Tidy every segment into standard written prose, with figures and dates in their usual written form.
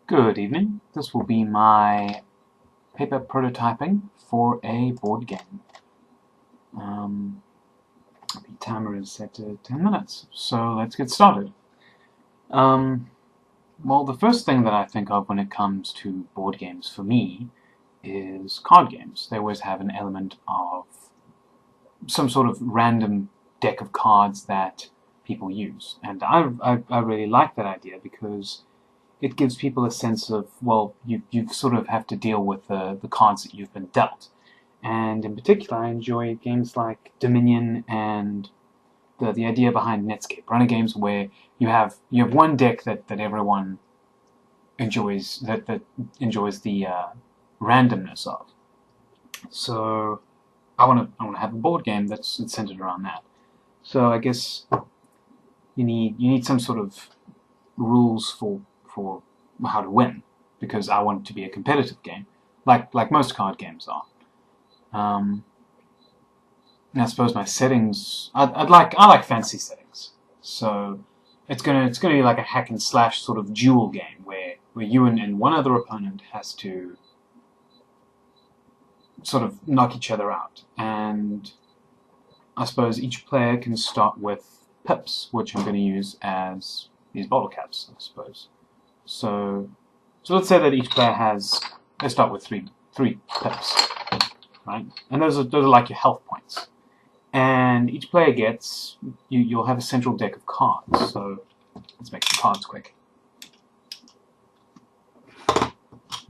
Good evening. This will be my paper prototyping for a board game. The timer is set to 10 minutes, so let's get started. Well, the first thing that I think of when it comes to board games for me is card games. They always have an element of some sort of random deck of cards that people use, and I really like that idea because it gives people a sense of, well, you sort of have to deal with the cards that you've been dealt. And in particular, I enjoy games like Dominion and the idea behind Netscape, runner games where you have one deck that everyone enjoys that enjoys the randomness of. So I want to have a board game that's centered around that. So I guess you need some sort of rules for how to win, because I want it to be a competitive game, like most card games are. And I suppose my settings, I like fancy settings, so it's gonna be like a hack and slash sort of duel game where you and one other opponent has to sort of knock each other out, and I suppose each player can start with pips, which I'm going to use as these bottle caps, I suppose. So let's say that each player they start with three pips, right? And those are like your health points. And each player gets, you'll have a central deck of cards. So let's make some cards quick.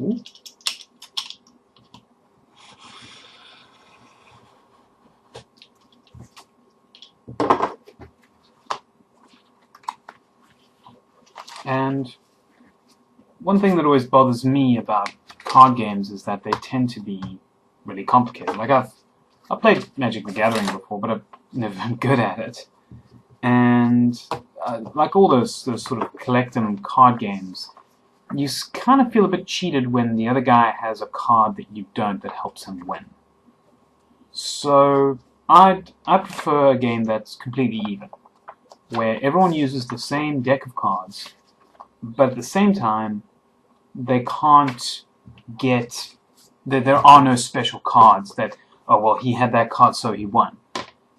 Ooh. And one thing that always bothers me about card games is that they tend to be really complicated. Like I've played Magic the Gathering before, but I've never been good at it. And like all those sort of collectum card games, you kind of feel a bit cheated when the other guy has a card that you don't that helps him win. So I prefer a game that's completely even, where everyone uses the same deck of cards, but at the same time, they can't get there are no special cards that, oh well, he had that card so he won.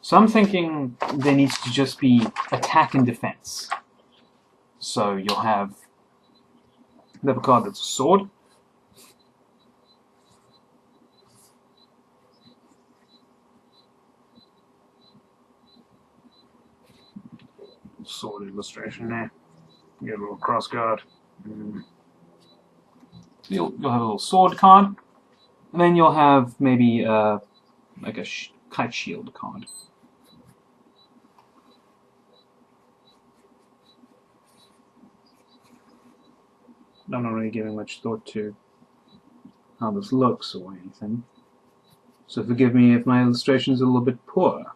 So I'm thinking there needs to just be attack and defense. So you'll have a card that's a sword. Sword illustration there. Get a little cross guard. You'll have a little sword card, and then you'll have maybe like a kite shield card. I'm not really giving much thought to how this looks or anything, so forgive me if my illustration is a little bit poor.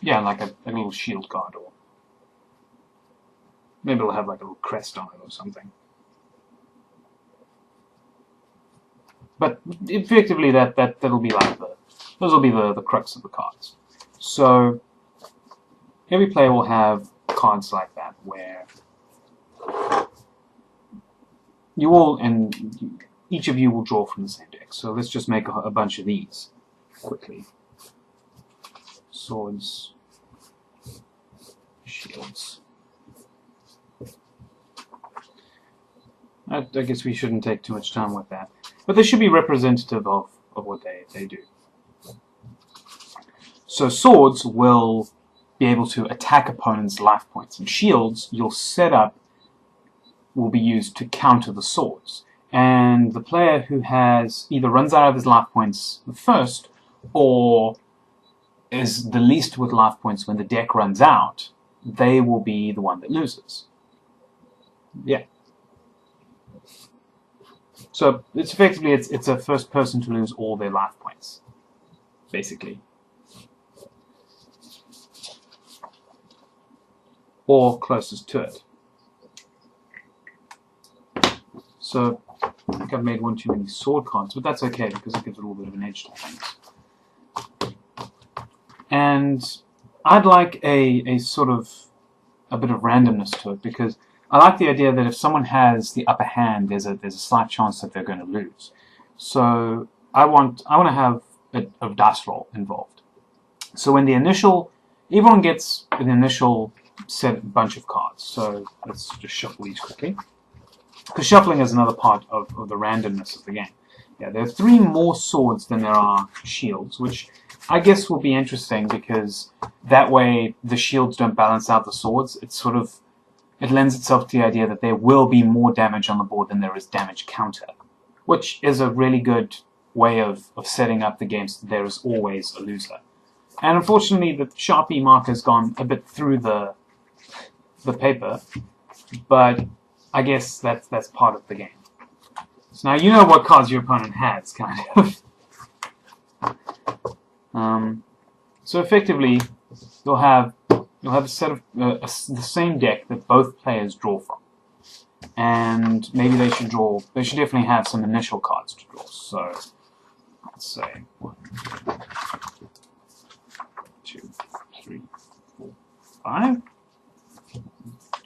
Yeah, like a little shield card, or maybe it'll have like a little crest on it or something. But effectively, that'll be like those will be the crux of the cards. So every player will have cards like that, where you all and each of you will draw from the same deck. So let's just make a bunch of these quickly. Swords, shields. I guess we shouldn't take too much time with that, but they should be representative of what they do. So swords will be able to attack opponents' life points, and shields you'll set up will be used to counter the swords. And the player who has either runs out of his life points first, or is the least with life points when the deck runs out, they will be the one that loses. Yeah. So it's effectively it's a first person to lose all their life points, basically, or closest to it. So I think I've made one too many sword cards, but that's okay because it gives a little bit of an edge to things. And I'd like a sort of a bit of randomness to it, because I like the idea that if someone has the upper hand, there's a slight chance that they're going to lose. So I want to have a bit of dice roll involved. So when everyone gets an initial bunch of cards. So let's just shuffle these quickly, because shuffling is another part of the randomness of the game. Yeah, there are 3 more swords than there are shields, which I guess will be interesting, because that way the shields don't balance out the swords. It lends itself to the idea that there will be more damage on the board than there is damage counter, which is a really good way of setting up the game so that there is always a loser. And unfortunately, the Sharpie marker's gone a bit through the paper, but I guess that's part of the game. So now you know what cards your opponent has, kind of. So effectively, you'll have a set of the same deck that both players draw from, and maybe they should definitely have some initial cards to draw. So let's say 1, 2, 3, 4, 5.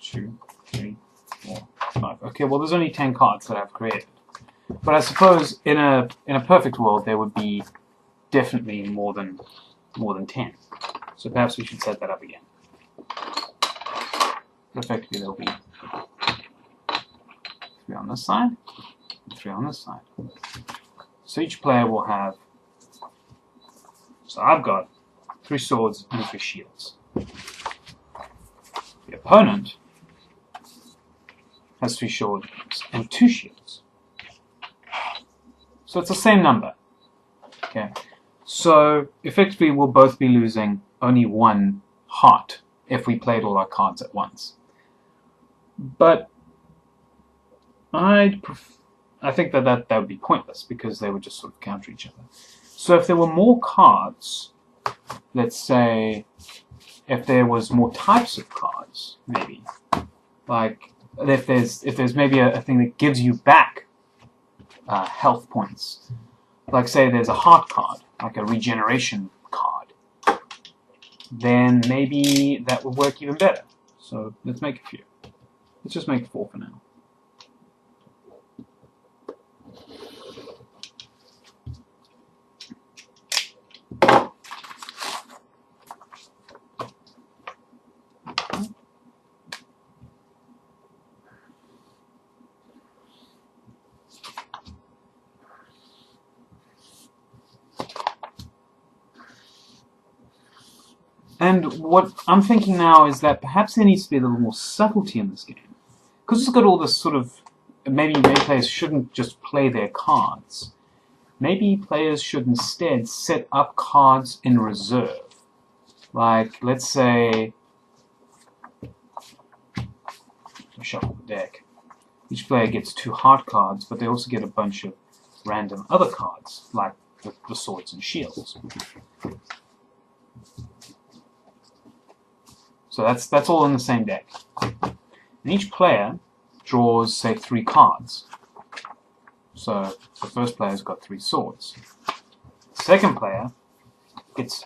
2, 3, 4, 5. Okay, well there's only 10 cards that I've created, but I suppose in a perfect world there would be definitely more than 10. So perhaps we should set that up again. But effectively there'll be 3 on this side, and 3 on this side. So each player will have. So I've got 3 swords and 3 shields. The opponent has 3 swords and 2 shields. So it's the same number. Okay. So effectively we'll both be losing only 1 heart if we played all our cards at once. But I think that would be pointless, because they would just sort of counter each other. So if there were more cards, let's say if there was more types of cards, maybe, like if there's maybe a thing that gives you back health points, like say there's a heart card, like a regeneration card, then maybe that would work even better. So let's make a few. Let's just make 4 for now. And what I'm thinking now is that perhaps there needs to be a little more subtlety in this game. Because it's got all this sort of... Maybe players shouldn't just play their cards. Maybe players should instead set up cards in reserve. Like, let's say... Shuffle the deck. Each player gets 2 heart cards, but they also get a bunch of random other cards, like the swords and shields. So that's all in the same deck. And each player draws, say, 3 cards. So the first player's got 3 swords. The second player gets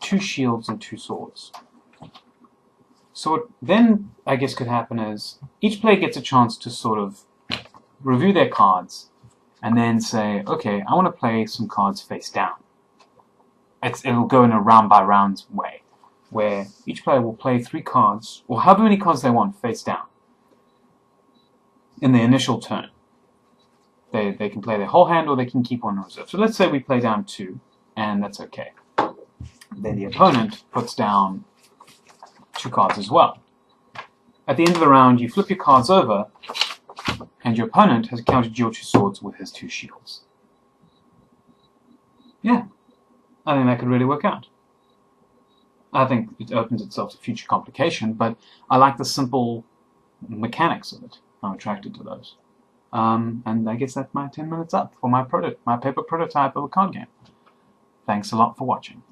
2 shields and 2 swords. So what then, I guess, could happen is each player gets a chance to sort of review their cards and then say, okay, I want to play some cards face down. It'll go in a round-by-round way, where each player will play 3 cards, or however many cards they want, face down, in the initial turn. They can play their whole hand, or they can keep 1 in reserve. So let's say we play down 2, and that's okay. Then the opponent puts down 2 cards as well. At the end of the round, you flip your cards over, and your opponent has countered your 2 swords with his 2 shields. Yeah, I think that could really work out. I think it opens itself to future complication, but I like the simple mechanics of it. I'm attracted to those. And I guess that's my 10 minutes up for my paper prototype of a card game. Thanks a lot for watching.